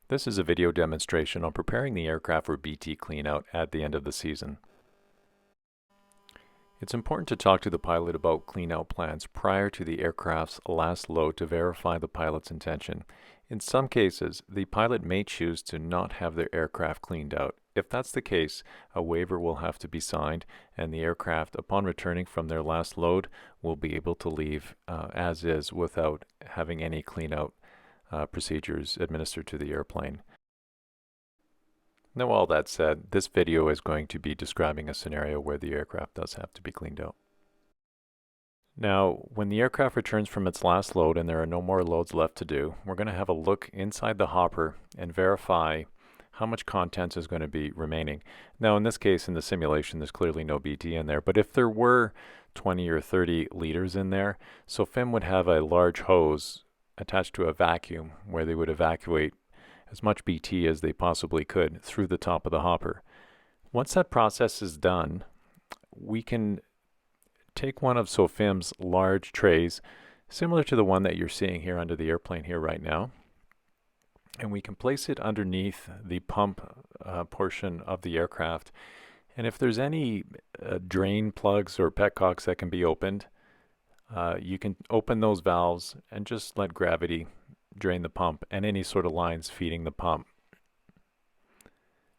This is a video demonstration on preparing the aircraft for BT cleanout at the end of the season. It's important to talk to the pilot about cleanout plans prior to the aircraft's last load to verify the pilot's intention. In some cases, the pilot may choose to not have their aircraft cleaned out. If that's the case, a waiver will have to be signed, and the aircraft, upon returning from their last load, will be able to leave as is without having any cleanout procedures administered to the airplane. Now, all that said, this video is going to be describing a scenario where the aircraft does have to be cleaned out. Now, when the aircraft returns from its last load and there are no more loads left to do, we're going to have a look inside the hopper and verify how much contents is going to be remaining. Now, in this case, in the simulation, there's clearly no BT in there, but if there were 20 or 30 liters in there, SOFIM would have a large hose attached to a vacuum where they would evacuate as much BT as they possibly could through the top of the hopper. Once that process is done, we can take one of SOFIM's large trays, similar to the one that you're seeing here under the airplane here right now, and we can place it underneath the pump portion of the aircraft. And if there's any drain plugs or petcocks that can be opened, you can open those valves and just let gravity drain the pump and any sort of lines feeding the pump.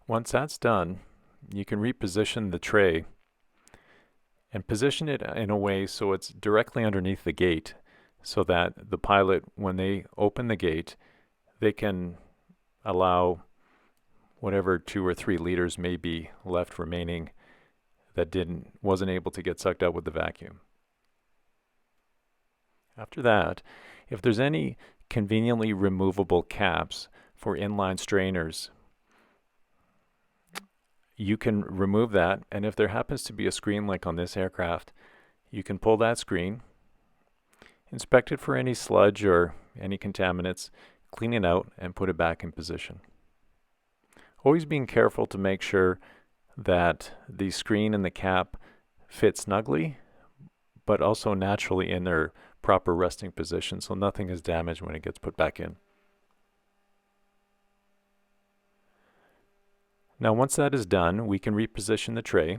Once that's done, you can reposition the tray and position it in a way so it's directly underneath the gate, so that the pilot, when they open the gate, they can allow whatever 2 or 3 liters may be left remaining that wasn't able to get sucked out with the vacuum. After that, if there's any conveniently removable caps for inline strainers, you can remove that, and if there happens to be a screen like on this aircraft, you can pull that screen, inspect it for any sludge or any contaminants, clean it out, and put it back in position. Always being careful to make sure that the screen and the cap fit snugly, but also naturally in their proper resting position, so nothing is damaged when it gets put back in. Now, once that is done, we can reposition the tray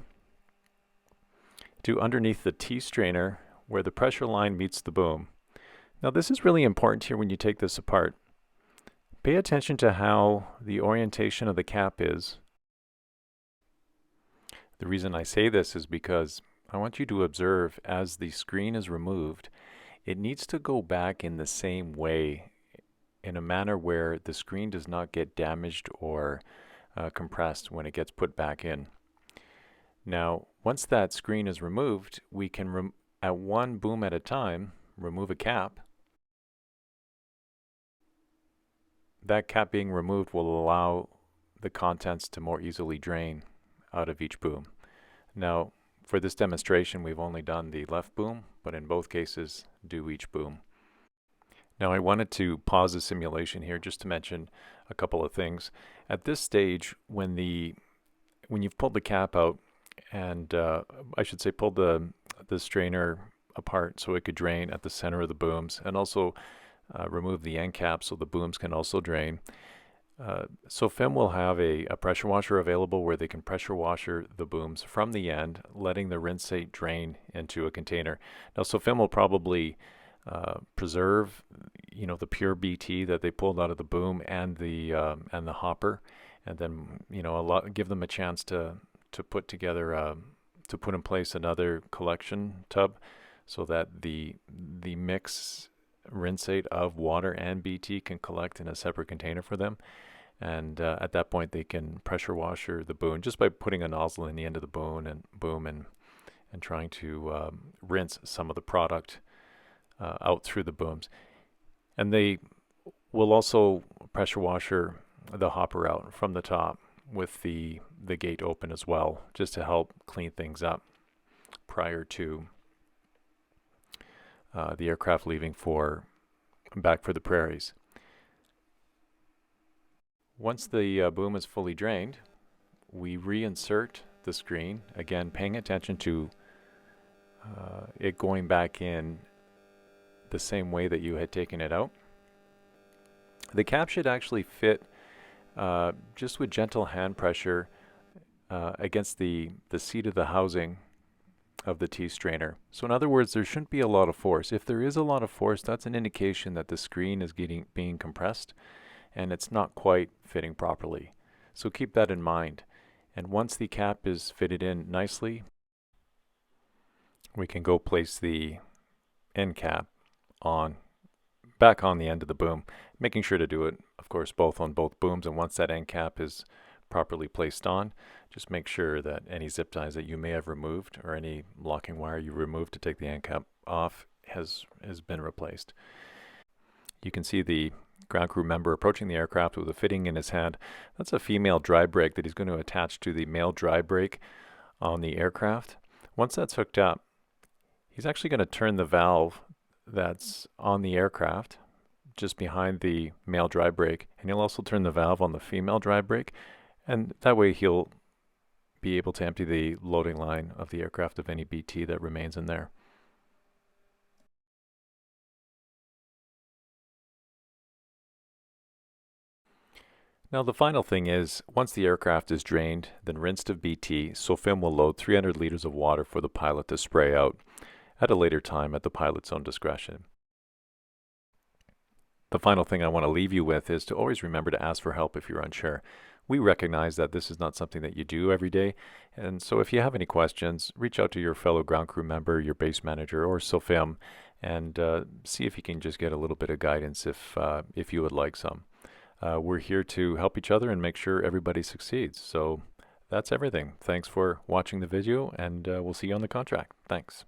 to underneath the T-strainer where the pressure line meets the boom. Now, this is really important here when you take this apart. Pay attention to how the orientation of the cap is. The reason I say this is because I want you to observe as the screen is removed, it needs to go back in the same way, in a manner where the screen does not get damaged or compressed when it gets put back in. Now, once that screen is removed, we can, at one boom at a time, remove a cap. That cap being removed will allow the contents to more easily drain out of each boom. Now, for this demonstration, we've only done the left boom, but in both cases, do each boom. Now, I wanted to pause the simulation here just to mention a couple of things. At this stage, when you've pulled the cap out, and I should say pulled the strainer apart so it could drain at the center of the booms, and also remove the end cap so the booms can also drain. SOFIM will have a pressure washer available where they can pressure washer the booms from the end, letting the rinsate drain into a container. Now, SOFIM will probably preserve, the pure BT that they pulled out of the boom and the hopper, and then give them a chance to put together to put in place another collection tub so that the mix rinsate of water and BT can collect in a separate container for them. And at that point, they can pressure washer the boom just by putting a nozzle in the end of the boom and trying to rinse some of the product out through the booms. And they will also pressure washer the hopper out from the top with the gate open as well, just to help clean things up prior to the aircraft leaving back for the prairies. Once the boom is fully drained, we reinsert the screen, again paying attention to it going back in the same way that you had taken it out. The cap should actually fit just with gentle hand pressure against the seat of the housing of the tea strainer. So in other words, there shouldn't be a lot of force. If there is a lot of force, that's an indication that the screen is being compressed and it's not quite fitting properly. So keep that in mind. And once the cap is fitted in nicely, we can go place the end cap back on the end of the boom, making sure to do it, of course, both on both booms. And once that end cap is properly placed on, just make sure that any zip ties that you may have removed or any locking wire you removed to take the end cap off has been replaced. You can see the ground crew member approaching the aircraft with a fitting in his hand. That's a female dry brake that he's going to attach to the male dry brake on the aircraft. Once that's hooked up, he's actually going to turn the valve that's on the aircraft just behind the male dry brake, and he'll also turn the valve on the female dry brake, and that way he'll be able to empty the loading line of the aircraft of any BT that remains in there. Now the final thing is, once the aircraft is drained, then rinsed of BT, SOFIM will load 300 liters of water for the pilot to spray out at a later time at the pilot's own discretion. The final thing I want to leave you with is to always remember to ask for help if you're unsure. We recognize that this is not something that you do every day, and so if you have any questions, reach out to your fellow ground crew member, your base manager, or SOFIM, and see if you can just get a little bit of guidance if you would like some. We're here to help each other and make sure everybody succeeds. So that's everything. Thanks for watching the video, and we'll see you on the contract. Thanks.